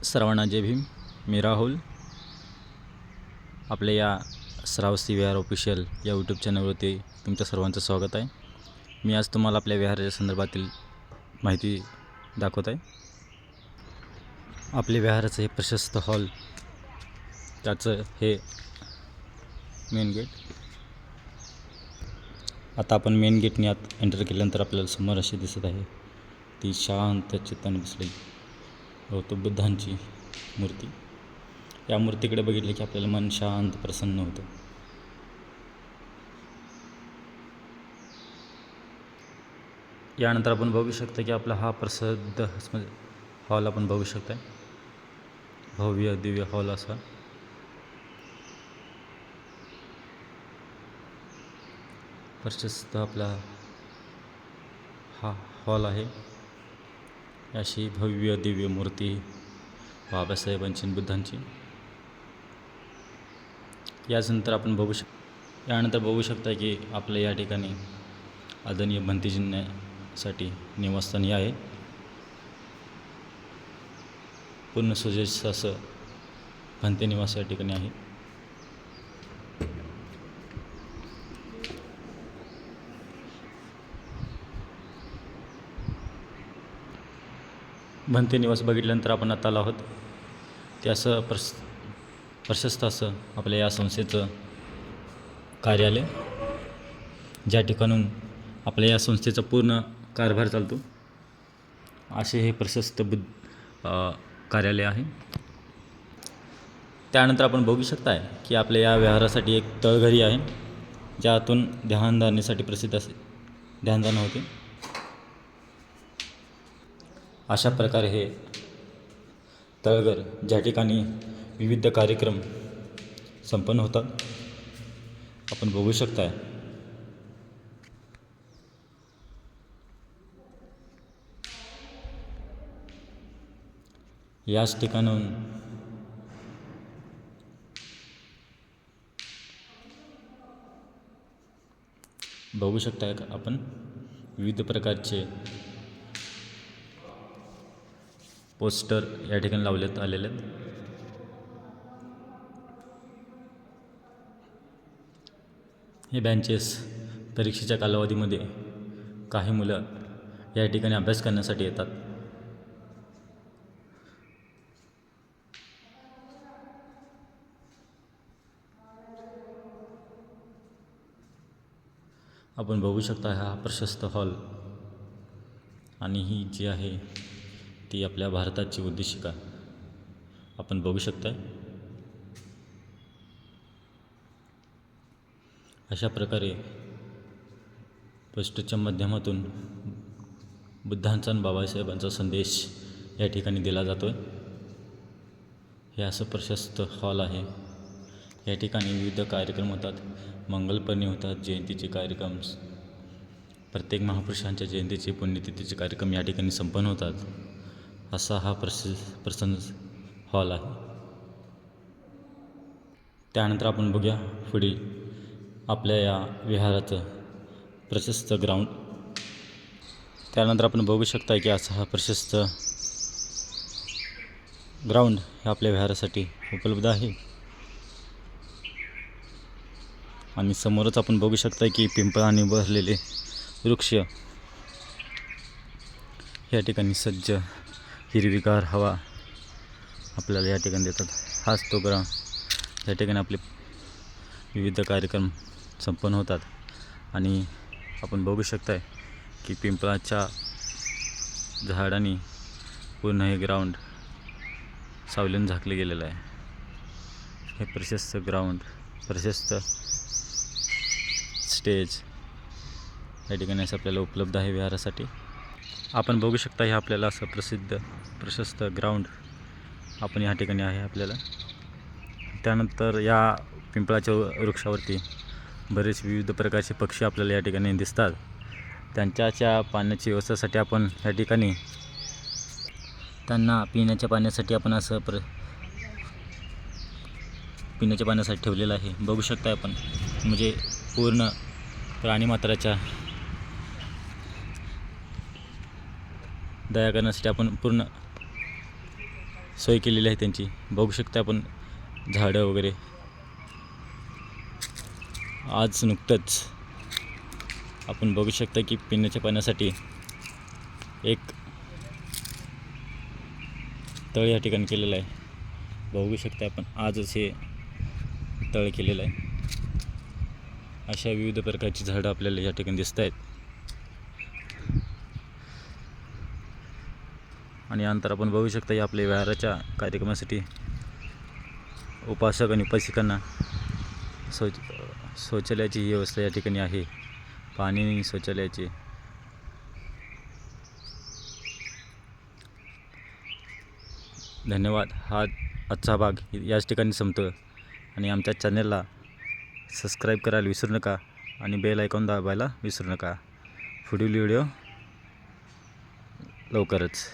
सर्वांना जय भीम. मी राहुल. आपल्या या श्रावस्ती विहार ऑफिशियल या यूट्यूब चॅनलवरती तुमच्या सर्वांचं स्वागत आहे. मी आज तुम्हाला आपल्या विहाराच्या संदर्भातील माहिती दाखवत आहे. आपल्या विहाराचं हे प्रशस्त हॉल, त्याचं हे मेन गेट. आता आपण मेन गेटने आत एंटर केल्यानंतर आपल्याला समोर अशी दिसत आहे ती शांत चित्ताने बसलेली गौतम बुद्धांची मूर्ती. या मूर्तीकडे बघितले की आपल्याला मन शांत प्रसन्न होतं. यानंतर आपण बघू शकता की आपला हा प्रसिद्ध हॉल आपण बघू शकता. भव्य दिव्य हॉल असा प्रशस्त आपला हा हॉल आहे. अशी भव्य दिव्य मूर्ती बाबासाहेबांची बुद्धांची. यानंतर बघू शकता की आपल्या या ठिकाणी आदरणीय भंतेजींसाठी निवासस्थान आहे. पूर्ण सुसज्ज असं भंते निवास या ठिकाणी आहे. भंते निवास बघितल्यानंतर आपण आता आलो आहोत ते असं प्रशस्त असं आपल्या या संस्थेचं कार्यालय, ज्या ठिकाणून आपल्या या संस्थेचा पूर्ण कारभार चालतो. असे हे प्रशस्त कार्यालय आहे. त्यानंतर आपण बघू शकताय की आपल्या या विहारासाठी एक तळघरी आहे, ज्यातून ध्यानधारणेसाठी प्रसिद्ध असे ध्यानधारणा होते. अशा प्रकारे हे तळघर, ज्या ठिकाणी विविध कार्यक्रम संपन्न होतात, आपण बघू शकताय. याच ठिकाणून बघू शकताय का आपण विविध प्रकारचे पोस्टर या ठिकाणी लावण्यात आलेले आहेत. हे बेंचेस परीक्षेच्या कालावधीमध्ये काही मुलं या ठिकाणी अभ्यास करण्यासाठी येतात. आपण बघू शकता हा प्रशस्त हॉल, आणि ही जी आहे ती आपल्या भारताची उद्देशिका आपण बघू शकताय. अशा प्रकारे पोस्टरच्या माध्यमातून बुद्धांचा आणि बाबासाहेबांचा संदेश या ठिकाणी दिला जातो आहे. हे असं प्रशस्त हॉल आहे. या ठिकाणी विविध कार्यक्रम होतात, मंगलपर्णी होतात, जयंतीचे कार्यक्रम, प्रत्येक महापुरुषांच्या जयंतीचे पुण्यतिथीचे कार्यक्रम या ठिकाणी संपन्न होतात. असा हा प्रसन्न हॉल आहे. त्यानंतर आपण बघूया पुढील आपल्या या विहाराचं प्रशस्त ग्राउंड. त्यानंतर आपण बघू शकता की असा हा प्रशस्त ग्राउंड हे आपल्या विहारासाठी उपलब्ध आहे. आणि समोरच आपण बघू शकता की पिंपळाने भरलेले वृक्ष या ठिकाणी सज्ज हिरवीगार हवा आपल्याला या ठिकाणी देतात. हाच तो ग्राउंड, या ठिकाणी आपले विविध कार्यक्रम संपन्न होतात. आणि आपण बघू शकताय की पिंपळाच्या झाडांनी पूर्ण हे ग्राउंड सावलीने झाकले गेलेलं आहे. हे प्रशस्त ग्राउंड, प्रशस्त स्टेज या ठिकाणी असं आपल्याला उपलब्ध आहे विहारासाठी. आपण बघू शकता हे आपल्याला असं प्रशस्त ग्राउंड आपण या ठिकाणी आहे आपल्याला. त्यानंतर या पिंपळाच्या वृक्षावरती बरेच विविध प्रकारचे पक्षी आपल्याला या ठिकाणी दिसतात. त्यांच्या पाण्याची व्यवस्थेसाठी आपण या ठिकाणी त्यांना पिण्याच्या पाण्यासाठी आपण असं पिण्याच्या पाण्यासाठी ठेवलेलं आहे. बघू शकता आपण, म्हणजे पूर्ण प्राणीमात्राच्या दया करण्यासाठी आपण पूर्ण सोय केलेली आहे त्यांची. बघू शकता आपण झाडं वगैरे. आज नुकतंच आपण बघू शकता की पिण्याच्या पाण्यासाठी एक तळ या ठिकाणी केलेलं आहे. बघू शकता आपण आजच हे तळ केलेलं आहे. अशा विविध प्रकारची झाडं आपल्याला या ठिकाणी दिसत आहेत. आणि नंतर आपण बघू शकता की आपल्या विहाराच्या कार्यक्रमासाठी उपासक आणि उपासिकांना शौचालयाची ही व्यवस्था या ठिकाणी आहे. पाणी आणि शौचालयाची. धन्यवाद. हा आजचा भाग याच ठिकाणी संपतो आणि आमच्या चॅनलला सबस्क्राईब करायला विसरू नका आणि बेल आयकॉन दाबायला विसरू नका. पुढील व्हिडिओ लवकरच.